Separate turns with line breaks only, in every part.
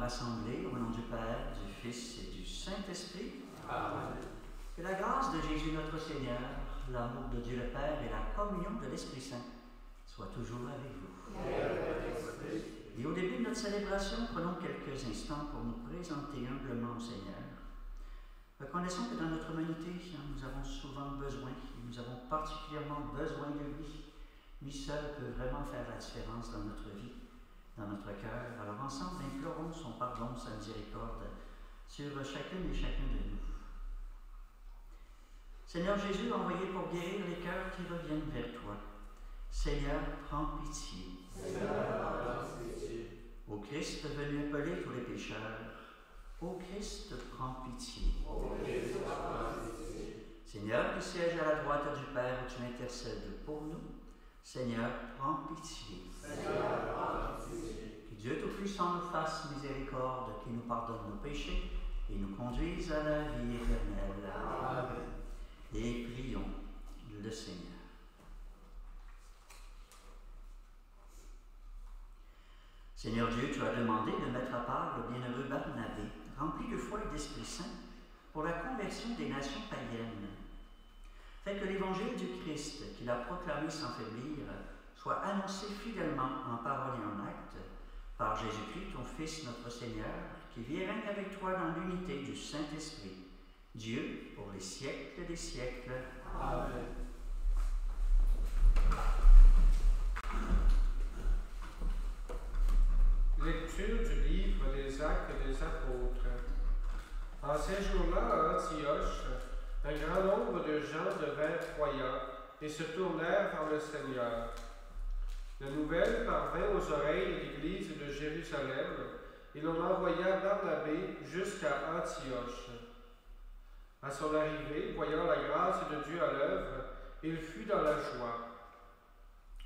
rassemblés au nom du Père, du Fils et du Saint-Esprit.
Amen.
Que la grâce de Jésus notre Seigneur, l'amour de Dieu le Père et la communion de l'Esprit Saint soient toujours avec vous. Et au début de notre célébration, prenons quelques instants pour nous présenter humblement au Seigneur. Reconnaissons que dans notre humanité, nous avons souvent besoin, et nous avons particulièrement besoin de lui. Lui seul peut vraiment faire la différence dans notre vie, dans notre cœur. Alors ensemble, implorons son pardon, sa miséricorde sur chacune et chacun de nous. Seigneur Jésus, envoyé pour guérir les cœurs qui reviennent vers toi. Seigneur, prends pitié.
Seigneur, prends pitié.
Ô Christ, venu appeler tous les pécheurs, ô Christ, prends pitié.
Ô Christ, prends pitié.
Seigneur, qui siège à la droite du Père où tu intercèdes pour nous, Seigneur, prends pitié.
Seigneur, prends pitié.
Que Dieu Tout-Puissant nous fasse miséricorde, qui nous pardonne nos péchés et nous conduise à la vie éternelle.
Amen.
Et prions le Seigneur. Seigneur Dieu, tu as demandé de mettre à part le bienheureux Barnabé, rempli de foi et d'Esprit Saint, pour la conversion des nations païennes. Fais que l'évangile du Christ, qu'il a proclamé sans faiblir, soit annoncé fidèlement en parole et en acte, par Jésus-Christ, ton Fils, notre Seigneur, qui vit et règne avec toi dans l'unité du Saint-Esprit, Dieu pour les siècles des siècles.
Amen. Lecture du livre des Actes des Apôtres. En ces jours-là, à Antioche, un grand nombre de gens devinrent croyants et se tournèrent vers le Seigneur. La nouvelle parvint aux oreilles de l'Église de Jérusalem et l'on envoya Barnabé jusqu'à Antioche. À son arrivée, voyant la grâce de Dieu à l'œuvre, il fut dans la joie.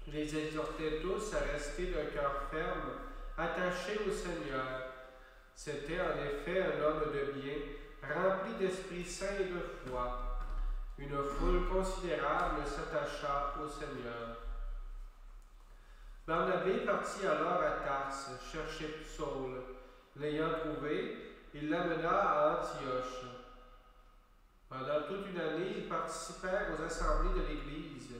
Les exhortait tous à rester d'un cœur ferme, attaché au Seigneur. C'était en effet un homme de bien, rempli d'Esprit Saint et de foi. Une foule considérable s'attacha au Seigneur. Barnabé partit alors à Tarse, chercher Saul. L'ayant trouvé, il l'amena à Antioche. Pendant toute une année, ils participèrent aux assemblées de l'Église.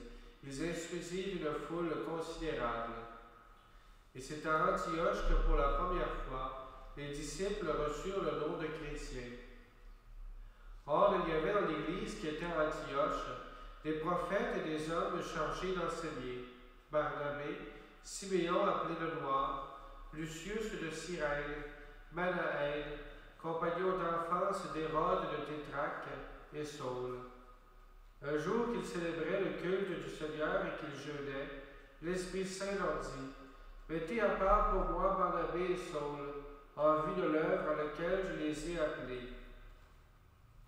Ils instruisirent une foule considérable. Et c'est à Antioche que pour la première fois, les disciples reçurent le nom de chrétiens. Or, il y avait dans l'Église qui était à Antioche des prophètes et des hommes chargés d'enseigner. Barnabé, Siméon appelé le Noir, Lucius de Cyrène, Manaën, compagnon d'enfance d'Hérode de Tétraque, et Saul. Un jour qu'ils célébraient le culte du Seigneur et qu'ils jeûnaient, l'Esprit Saint leur dit: mettez à part pour moi Barnabé et Saul, en vue de l'œuvre à laquelle je les ai appelés.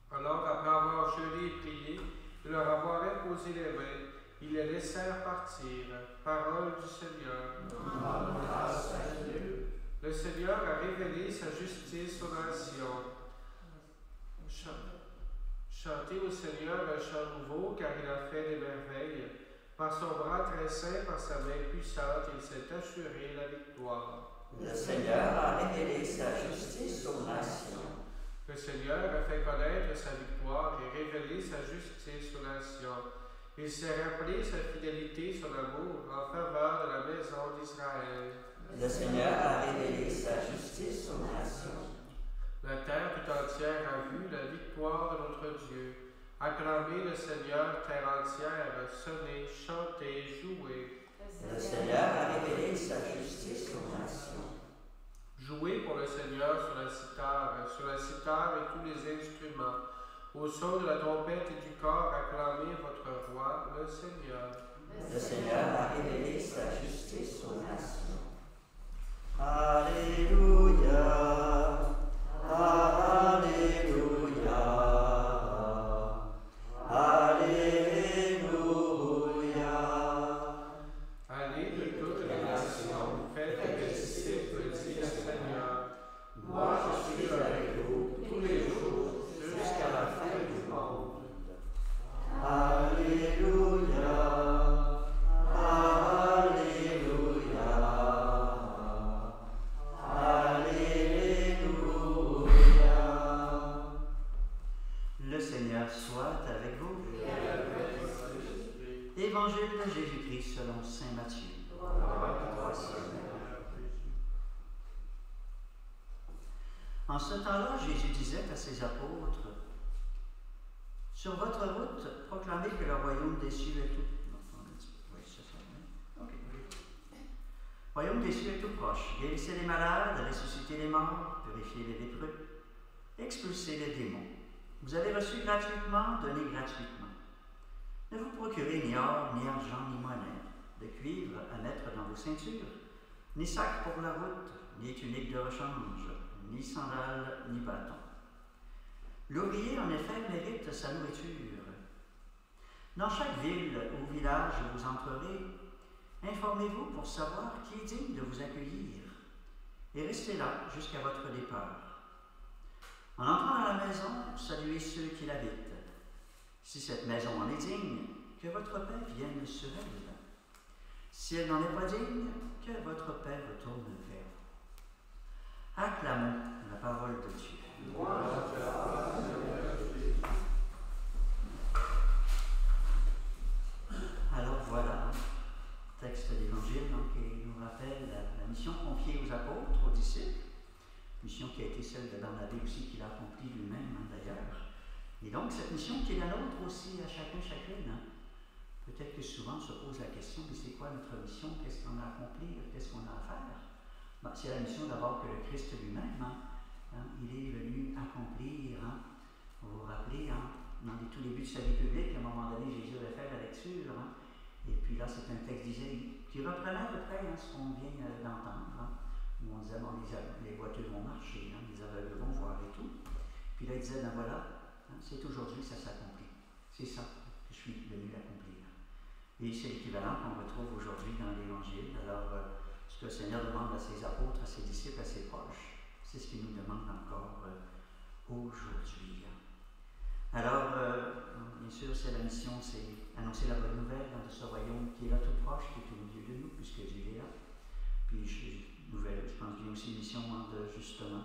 Alors, après avoir jeûné et prié, et leur avoir imposé les mains, ils les laissèrent partir. Parole du Seigneur.
Grâce à Dieu.
Le Seigneur a révélé sa justice aux nations. Chantez au Seigneur un chant nouveau, car il a fait des merveilles. Par son bras très saint, par sa main puissante, il s'est assuré la victoire.
Le Seigneur a révélé sa justice aux nations.
Le Seigneur a fait connaître sa victoire et révélé sa justice aux nations. Il s'est rappelé sa fidélité, son amour, en faveur de la maison d'Israël.
Le Seigneur a révélé sa justice aux nations.
La terre tout entière a vu la victoire de notre Dieu. Acclamez le Seigneur, terre entière, sonnez, chantez, jouez.
Le Seigneur a révélé sa justice aux nations.
Jouez pour le Seigneur sur la cithare et tous les instruments. Au son de la trompette et du cor, acclamez votre roi, le Seigneur.
Le Seigneur a révélé sa justice aux nations. Alléluia. Alléluia. Alléluia.
Allez de toutes les nations, faites des disciples, dit le Seigneur. Moi je suis avec vous tous les jours, jusqu'à la fin du monde.
Alléluia. Alléluia. Alléluia.
Évangile de Jésus-Christ selon saint Matthieu. En ce temps-là, Jésus disait à ses apôtres, « Sur votre route, proclamez que le royaume des cieux est tout... » Le royaume des cieux est tout proche. Guérissez les malades, ressuscitez les morts, purifiez les lépreux, expulsez les démons. Vous avez reçu gratuitement, donnez gratuitement. Ne vous procurez ni or, ni argent, ni monnaie, de cuivre à mettre dans vos ceintures, ni sac pour la route, ni tunique de rechange, ni sandales, ni bâton. L'ouvrier, en effet, mérite sa nourriture. Dans chaque ville ou village où vous entrerez, informez-vous pour savoir qui est digne de vous accueillir, et restez là jusqu'à votre départ. En entrant dans la maison, saluez ceux qui l'habitent. Si cette maison en est digne, que votre paix vienne sur elle. Si elle n'en est pas digne, que votre paix retourne vers vous. Acclamons la parole de Dieu. Alors voilà, texte d'Évangile qui nous rappelle la mission confiée aux apôtres, aux disciples, mission qui a été celle de Barnabé aussi, qu'il a accomplie lui-même d'ailleurs. Et donc cette mission qui est la nôtre aussi à chacune. Peut-être que souvent on se pose la question, mais c'est quoi notre mission? Qu'est-ce qu'on a à accomplir? Qu'est-ce qu'on a à faire? C'est la mission d'abord que le Christ lui-même, il est venu accomplir. Vous vous rappelez, dans les tout débuts de sa vie publique, à un moment donné, Jésus avait fait la lecture. Et puis là, c'est un texte d'Isaïe qui reprenait à peu près ce qu'on vient d'entendre. Où on disait, bon, les voitures vont marcher, les aveugles vont voir et tout. Puis là, il disait, ben voilà, c'est aujourd'hui que ça s'accomplit. C'est ça que je suis venu l'accomplir. Et c'est l'équivalent qu'on retrouve aujourd'hui dans l'Évangile. Alors, ce que le Seigneur demande à ses apôtres, à ses disciples, à ses proches, c'est ce qu'il nous demande encore aujourd'hui. Alors, bien sûr, c'est la mission, c'est annoncer la bonne nouvelle de ce royaume qui est là tout proche, qui est au milieu de nous, puisque Dieu est là. Puis, je pense qu'il y a aussi une mission de justement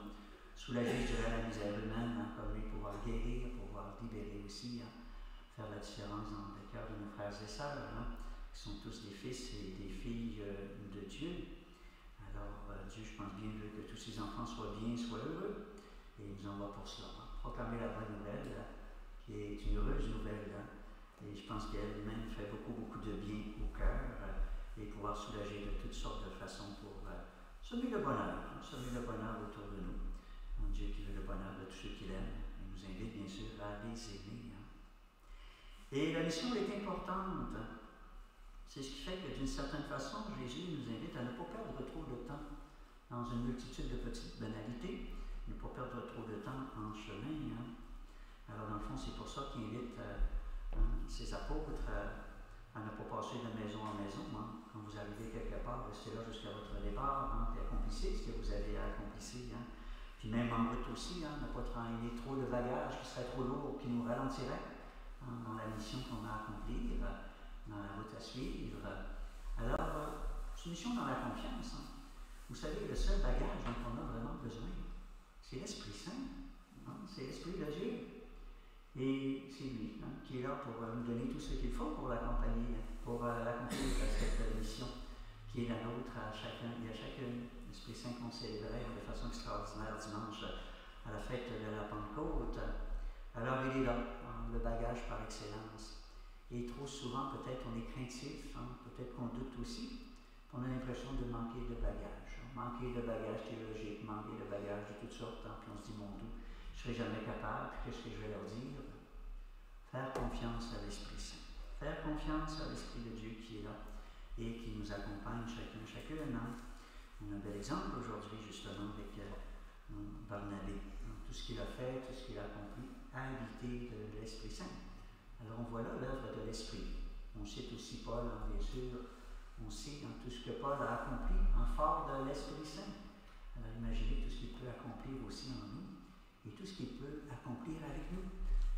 soulager, je dirais, la misère humaine, comme lui, pouvoir guérir, pouvoir libérer aussi, faire la différence dans le cœur de nos frères et sœurs, qui sont tous des fils et des filles de Dieu. Alors, Dieu, je pense bien, veut que tous ses enfants soient bien, soient heureux, et il nous envoie pour cela. Proclamer la bonne nouvelle, qui est une heureuse nouvelle, et je pense qu'elle-même fait beaucoup de bien au cœur, et pouvoir soulager de toutes sortes de façons pour semer le bonheur autour de nous. Un Dieu qui veut le bonheur de tous ceux qu'il aime, et nous invite bien sûr à les aimer. Et la mission est importante. C'est ce qui fait que d'une certaine façon, Jésus nous invite à ne pas perdre trop de temps dans une multitude de petites banalités, ne pas perdre trop de temps en chemin. Alors dans le fond, c'est pour ça qu'il invite ses apôtres à ne pas passer de maison en maison. Quand vous arrivez quelque part, restez là jusqu'à votre départ, et accomplissez ce que vous avez à accomplir. Puis même en route aussi, ne pas traîner trop de bagages qui seraient trop lourds, qui nous ralentiraient dans la mission qu'on a à accomplir, dans la route à suivre. Alors, c'est une mission dans la confiance. Vous savez, le seul bagage dont on a vraiment besoin, c'est l'Esprit Saint. C'est l'Esprit de Dieu. Et c'est lui qui est là pour nous donner tout ce qu'il faut pour l'accompagner, pour accomplir cette mission qui est la nôtre à chacun et à chacune. L'Esprit Saint qu'on célébrait de façon extraordinaire dimanche à la fête de la Pentecôte. Alors il est là, le bagage par excellence. Et trop souvent, peut-être on est craintif, peut-être qu'on doute aussi, on a l'impression de manquer de bagage. Manquer de bagage théologique, manquer de bagage de toutes sortes, puis on se dit, mon Dieu, je ne serai jamais capable, puis qu'est-ce que je vais leur dire? Faire confiance à l'Esprit Saint. Faire confiance à l'Esprit de Dieu qui est là et qui nous accompagne chacune. On a un bel exemple aujourd'hui, justement, avec Barnabé. Tout ce qu'il a fait, tout ce qu'il a accompli, a invité de l'Esprit Saint. Alors on voit là l'œuvre de l'Esprit. On cite aussi Paul, bien sûr. On sait dans tout ce que Paul a accompli en fort de l'Esprit Saint. Alors imaginez tout ce qu'il peut accomplir aussi en nous et tout ce qu'il peut accomplir avec nous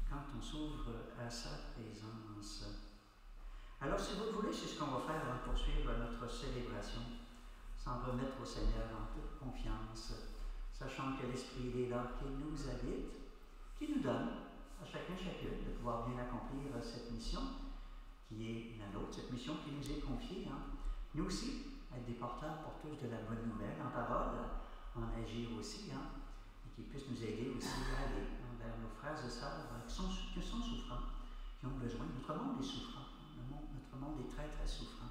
quand on s'ouvre à sa présence. Alors si vous le voulez, c'est ce qu'on va faire avant de poursuivre notre célébration, s'en remettre au Seigneur en toute confiance, sachant que l'Esprit est là, qu'il nous habite, qui nous donne à chacune de pouvoir bien accomplir cette mission, qui est la nôtre, cette mission qui nous est confiée. Nous aussi, être des porteurs porteuses de la bonne nouvelle, en parole, en agir aussi, et qui puisse nous aider aussi à aller vers nos frères et sœurs qui sont souffrants, qui ont besoin. Notre monde est souffrant, notre monde est très très souffrant.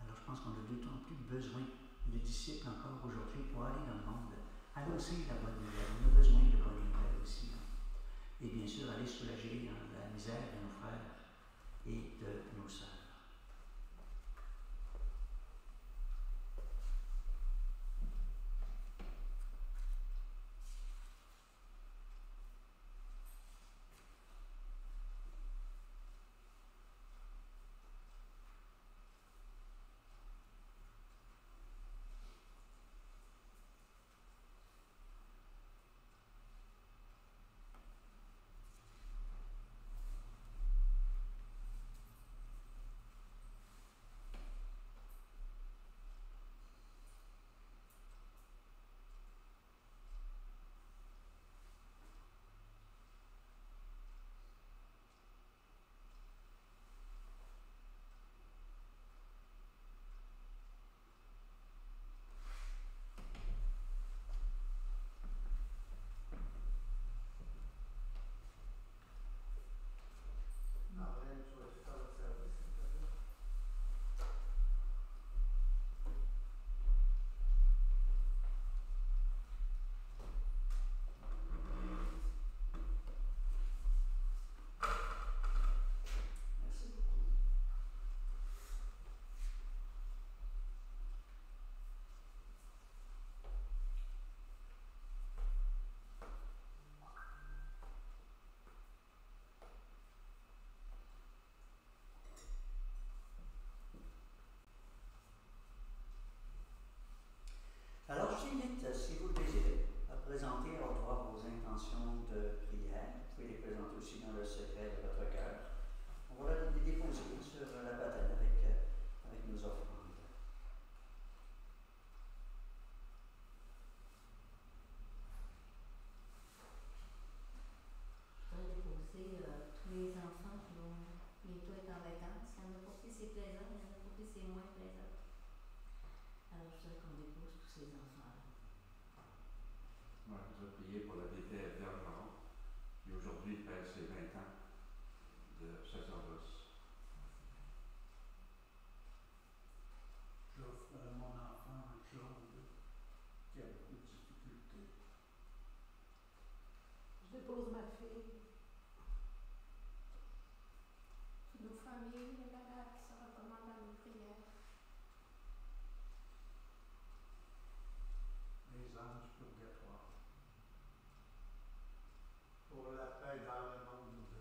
Alors je pense qu'on a d'autant plus besoin de disciples encore aujourd'hui pour aller dans le monde, annoncer la bonne nouvelle. On a besoin de bonnes nouvelles aussi. Et bien sûr, aller soulager la misère de nos frères et de nos sœurs. Alors, je vous invite, si vous le désirez, à présenter à haute voix vos intentions de prière. Vous pouvez les présenter aussi dans le secret de votre cœur. On va les déposer sur la patine avec nos offrandes.
Je voudrais déposer tous les enfants qui vont bientôt être en vacances. Il y en a pour qui c'est plaisant, il y en a pour qui c'est moins plaisant. Alors, je voudrais qu'on dépose tous ces enfants-là.
Ouais, je vais prier pour la DTF d'Armand, qui aujourd'hui fête ses 20 ans de sacerdoce.
J'offre à mon enfant Claude, qui a beaucoup de difficultés.
Je dépose ma fille. Nos familles, les malades qui se recommandent à nos prières.
Les anges purgatoires. Pour la paix dans le monde.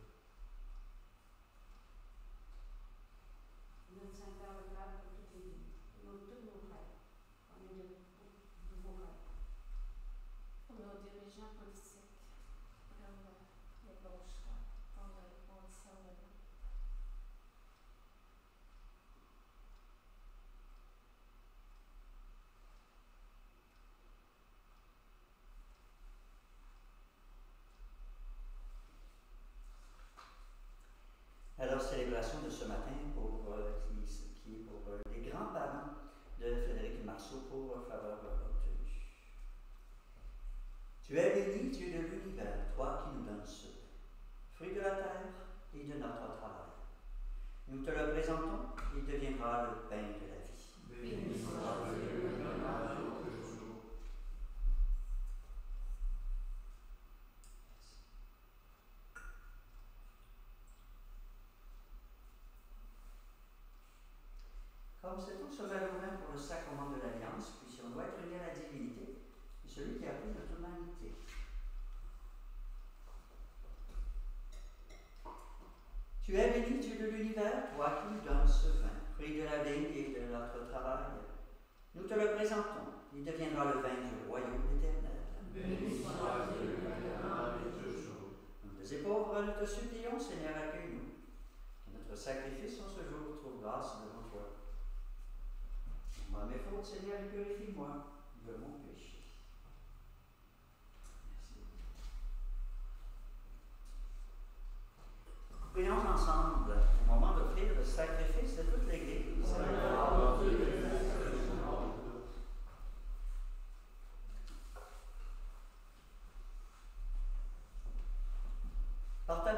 Notre Saint-Père le Père pour toutes les vies. Tous nos rêves. On est de vos rêves. Pour nos dirigeants politiques. Comme les bons choix. Comme le bon discernement.
Alors, célébration de ce matin qui est pour les grands-parents de Frédéric Marceau pour faveur obtenue. Tu es béni, Dieu de l'univers, toi qui nous donnes ce pain, fruit de la terre et de notre travail. Nous te le présentons, il deviendra le pain de la vie.
Béni soit Dieu, maintenant et toujours.
Comme c'est tout se ouvert pour le sacrement de l'Alliance, puis si on doit être unis à la divinité, et celui qui a pris notre humanité. Tu es béni, Dieu de l'univers, toi qui nous donnes ce vin, fruit de la vigne et de notre travail. Nous te le présentons, il deviendra le vin du royaume éternel.
Béni soit Dieu, maintenant et toujours.
Nous, les pauvres, nous te supplions, Seigneur, accueille-nous. Que notre sacrifice en ce jour trouve grâce devant toi. Moi, mes fautes, Seigneur, purifie-moi de mon péché. Merci. Prions ensemble au moment d'offrir le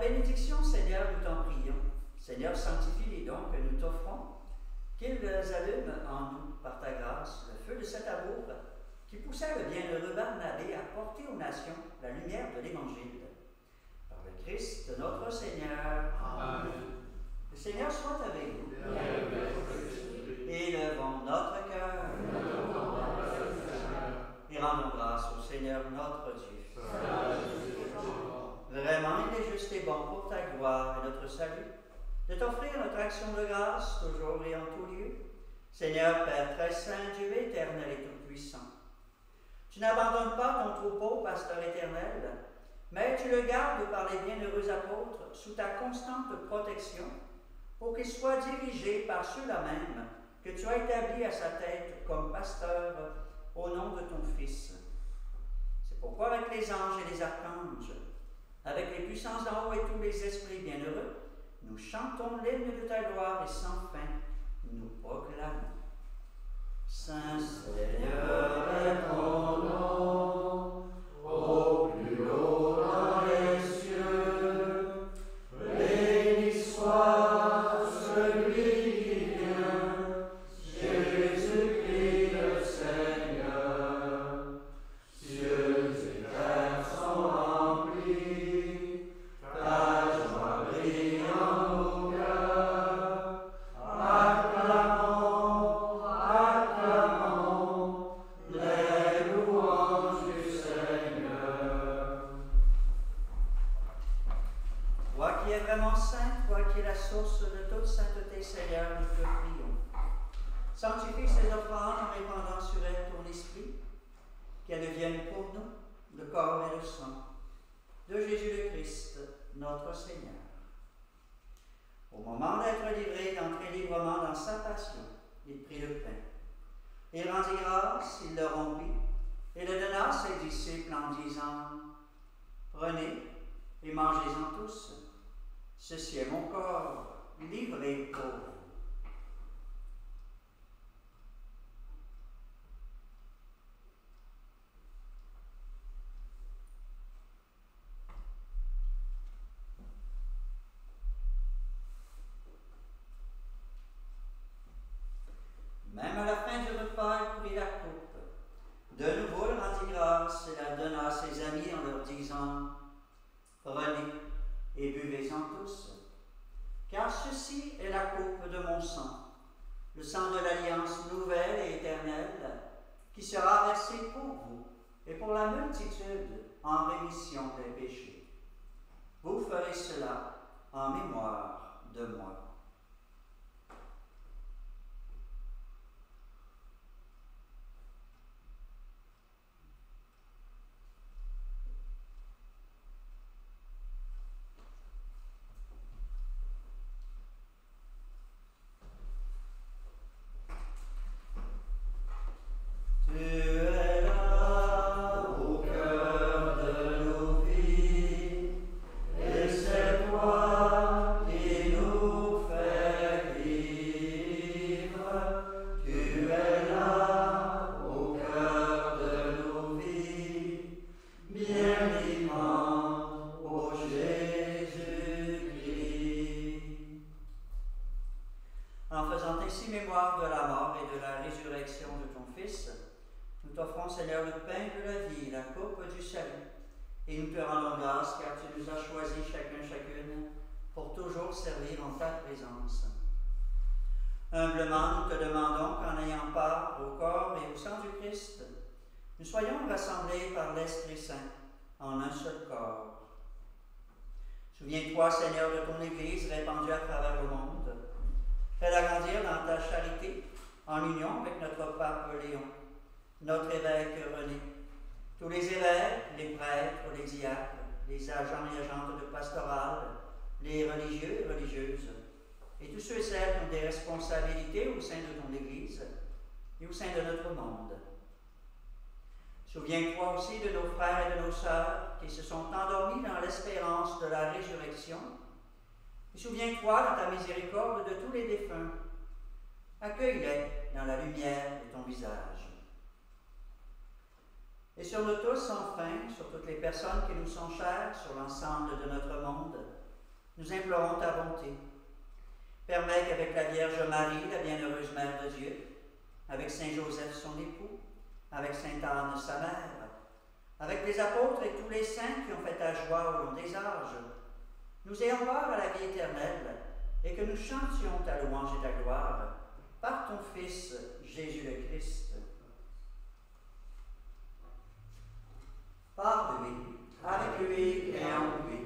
bénédiction, Seigneur, nous t'en prions. Seigneur, sanctifie les dons que nous t'offrons, qu'ils allument en nous, par ta grâce, le feu de cet amour qui poussait le bienheureux Barnabé à porter aux nations la lumière de l'Évangile. Par le Christ, notre Seigneur.
Amen.
Le Seigneur soit avec vous. Élevons notre cœur. Et rendons grâce au Seigneur notre Dieu. Vraiment, il est juste et bon pour ta gloire et notre salut de t'offrir notre action de grâce toujours et en tout lieu. Seigneur, Père très saint, Dieu éternel et tout-puissant, tu n'abandonnes pas ton troupeau, pasteur éternel, mais tu le gardes par les bienheureux apôtres sous ta constante protection pour qu'il soit dirigé par ceux-là même que tu as établis à sa tête comme pasteur au nom de ton Fils. C'est pourquoi avec les anges et les archanges, avec les puissances d'en haut et tous les esprits bienheureux, nous chantons l'hymne de ta gloire et sans fin, nous proclamons. Saint Seigneur est ton nom, au plus haut dans les cieux, béni soit celui qui vient, Jésus-Christ le Seigneur. Cieux et terre sont remplis, ta joie brille en nos cœurs. Acclamons, acclamons les louanges du Seigneur. Toi qui es vraiment saint, toi qui es la source de toute sainteté, Seigneur, nous te prions. Sanctifie ces offrandes en répandant sur elles ton esprit, qu'elles deviennent pour nous le corps et le sang de Jésus le Christ, notre Seigneur. Au moment d'être livré, d'entrer librement dans sa passion, il prit le pain. Il rendit grâce, il le rompit, et le donna à ses disciples en disant, « Prenez et mangez-en tous. Ceci est mon corps, livré pour vous. » Même à la fin du repas, il prit la coupe. De nouveau, il rendit grâce et la donna à ses amis en leur disant, « Prenez et buvez-en tous, car ceci est la coupe de mon sang, le sang de l'alliance nouvelle et éternelle, qui sera versé pour vous et pour la multitude en rémission des péchés. Vous ferez cela en mémoire de moi. » Tu es là au cœur de nos vies, et c'est toi qui nous fais vivre. Tu es là au cœur de nos vies, bien vivant, ô Jésus-Christ. En faisant ainsi mémoire de la mort et de la résurrection de ton Fils, nous t'offrons, Seigneur, le pain de la vie, la coupe du salut, et nous te rendons grâce car tu nous as choisis chacune pour toujours servir en ta présence. Humblement, nous te demandons qu'en ayant part au corps et au sang du Christ, nous soyons rassemblés par l'Esprit Saint en un seul corps. Souviens-toi, Seigneur, de ton Église répandue à travers le monde. Fais-la grandir dans ta charité, en union avec notre pape Léon, notre évêque René, tous les évêques, les prêtres, les diacres, les agents et agentes de pastoral, les religieux et religieuses, et tous ceux et celles qui ont des responsabilités au sein de ton Église et au sein de notre monde. Souviens-toi aussi de nos frères et de nos sœurs qui se sont endormis dans l'espérance de la résurrection. Et souviens-toi dans ta miséricorde de tous les défunts. Accueille-les dans la lumière de ton visage. Et sur nous tous, enfin, sur toutes les personnes qui nous sont chères, sur l'ensemble de notre monde, Nous implorons ta bonté. Permets qu'avec la Vierge Marie, la bienheureuse Mère de Dieu, avec Saint Joseph son époux, avec Sainte Anne sa mère, avec les apôtres et tous les saints qui ont fait ta joie au long des âges, nous ayons part à la vie éternelle et que nous chantions ta louange et ta gloire par ton Fils, Jésus le Christ. Par lui, avec lui et en lui,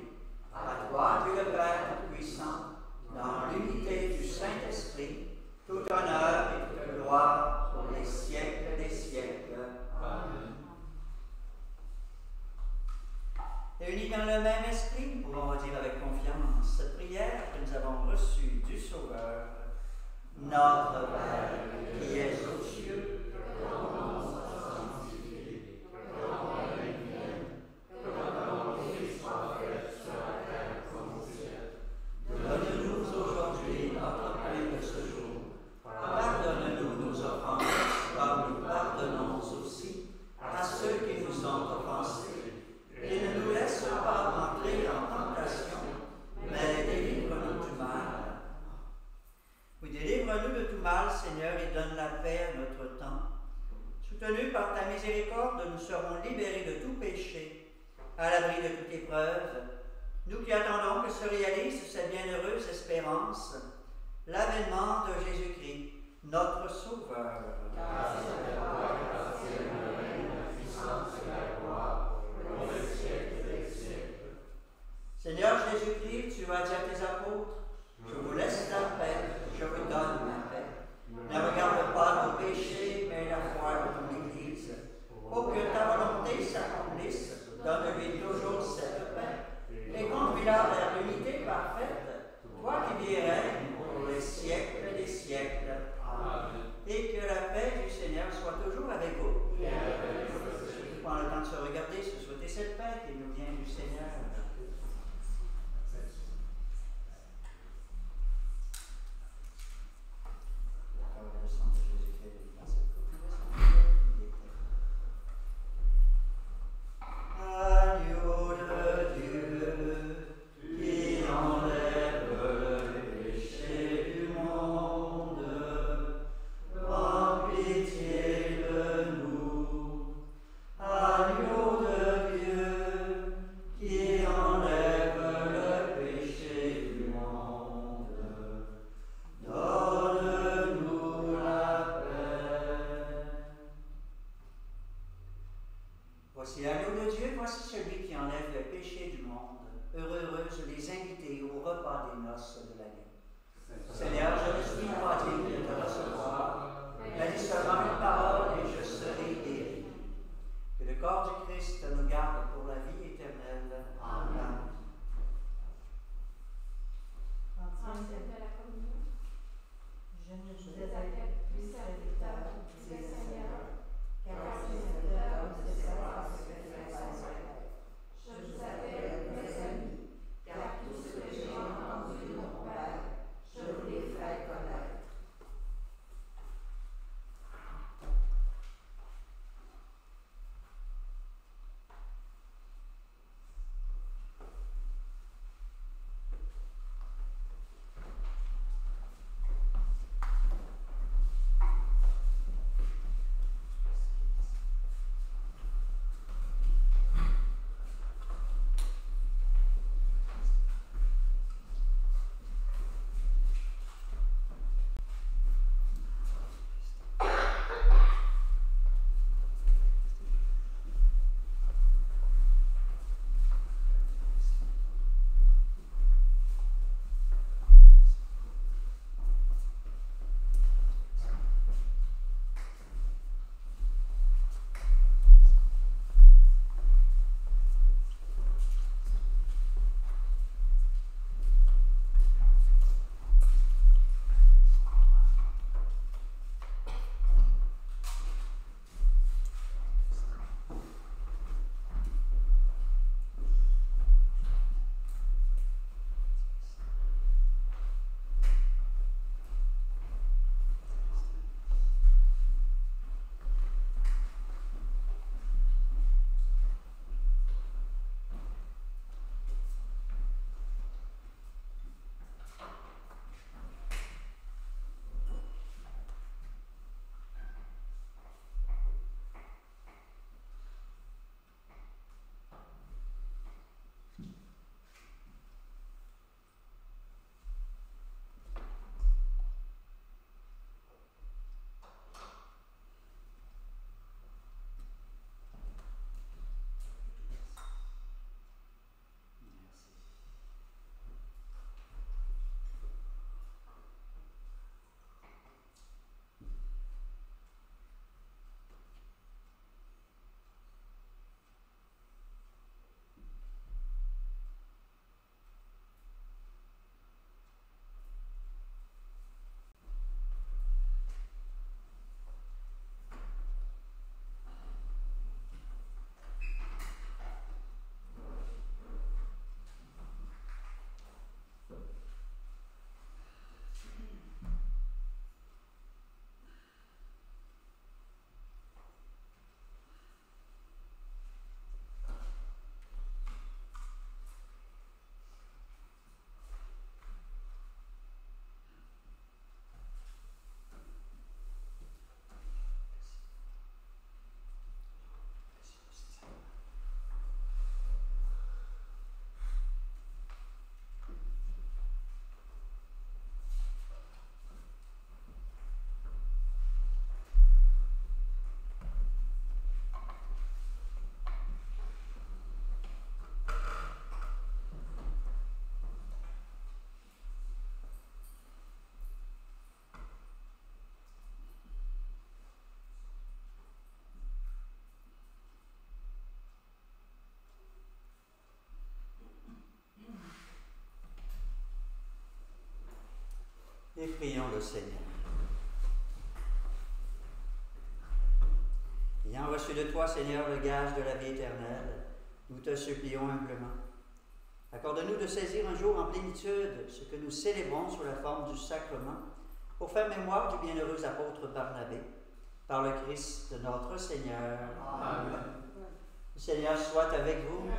à toi, Dieu le Père Tout-Puissant, dans l'unité du Saint-Esprit, tout honneur et toute gloire pour les siècles des siècles. Amen. Et unis dans le même esprit, nous pouvons redire avec confiance cette prière que nous avons reçue du Sauveur. Notre Père, qui es aux cieux, que ton nom soit sanctifié, que ton règne vienne, que ta volonté soit faite sur la terre comme au ciel. Donne-nous aujourd'hui notre pain de ce jour. Pardonne-nous nos offenses, comme nous pardonnons aussi à ceux qui nous ont offensés. Et ne nous laisse pas entrer en tentation, mais délivre-nous du mal. Oui, délivre-nous de tout mal, Seigneur, et donne la paix à notre temps. Soutenus par ta miséricorde, nous serons libérés de tout péché, à l'abri de toute épreuve. Nous qui attendons que se réalise cette bienheureuse espérance, l'avènement de Jésus-Christ, notre Sauveur.
Car c'est à toi qu'appartient le règne, la puissance et la gloire, pour les siècles des siècles.
Seigneur Jésus-Christ, tu as dit à tes apôtres, je vous laisse la paix, je vous donne ma paix. Ne regarde pas nos péchés, mais la foi de ton Église. Pour que ta volonté s'accomplisse, donne-lui toujours cette paix, et conduis-la vers l'unité parfaite, toi qui vis et règnes pour les siècles des siècles. Amen. Et que la paix du Seigneur soit toujours avec vous. Prends le temps de se regarder, se souhaiter cette paix qui nous vient du Seigneur. Agneau de Dieu, qui enlève le péché du monde, prends pitié de nous. Agneau de Dieu, qui enlève le péché du monde, donne-nous la paix. Voici l'agneau de Dieu, voici celui qui enlève le péché du monde. Heureuses les invités au repas des noces de l'agneau. Seigneur, je ne suis pas digne de te recevoir, mais dis seulement une parole et je serai guéri. Que le corps du Christ nous garde pour la vie éternelle. Amen.
Ancienne de la communion,
Je ne
je
vous
vous
appelle
appelle
plus
plus
serviteur,
serviteur,
dit
dit
le
le
Seigneur,
Seigneur,
car
car
le
serviteur
serviteur
ne
ne
sait
sait
pas
pas
ce
ce
que
que
fait
fait
son
son
maître.
maître.
Je vous appelle mes amis, car tout ce que j'ai entendu de mon Père, je vous l'ai
prions le Seigneur. Ayant reçu de toi, Seigneur, le gage de la vie éternelle, nous te supplions humblement. Accorde-nous de saisir un jour en plénitude ce que nous célébrons sous la forme du sacrement, pour faire mémoire du bienheureux apôtre Barnabé, par le Christ de notre Seigneur. Amen. Le Seigneur soit avec vous.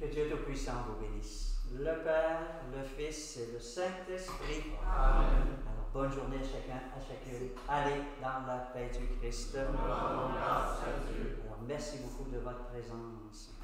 Que Dieu Tout-Puissant vous bénisse. Le Père, le Fils et le Saint-Esprit. Amen. Alors, bonne journée à chacun, à chacune. Allez dans la paix du Christ. Alors, merci beaucoup de votre présence.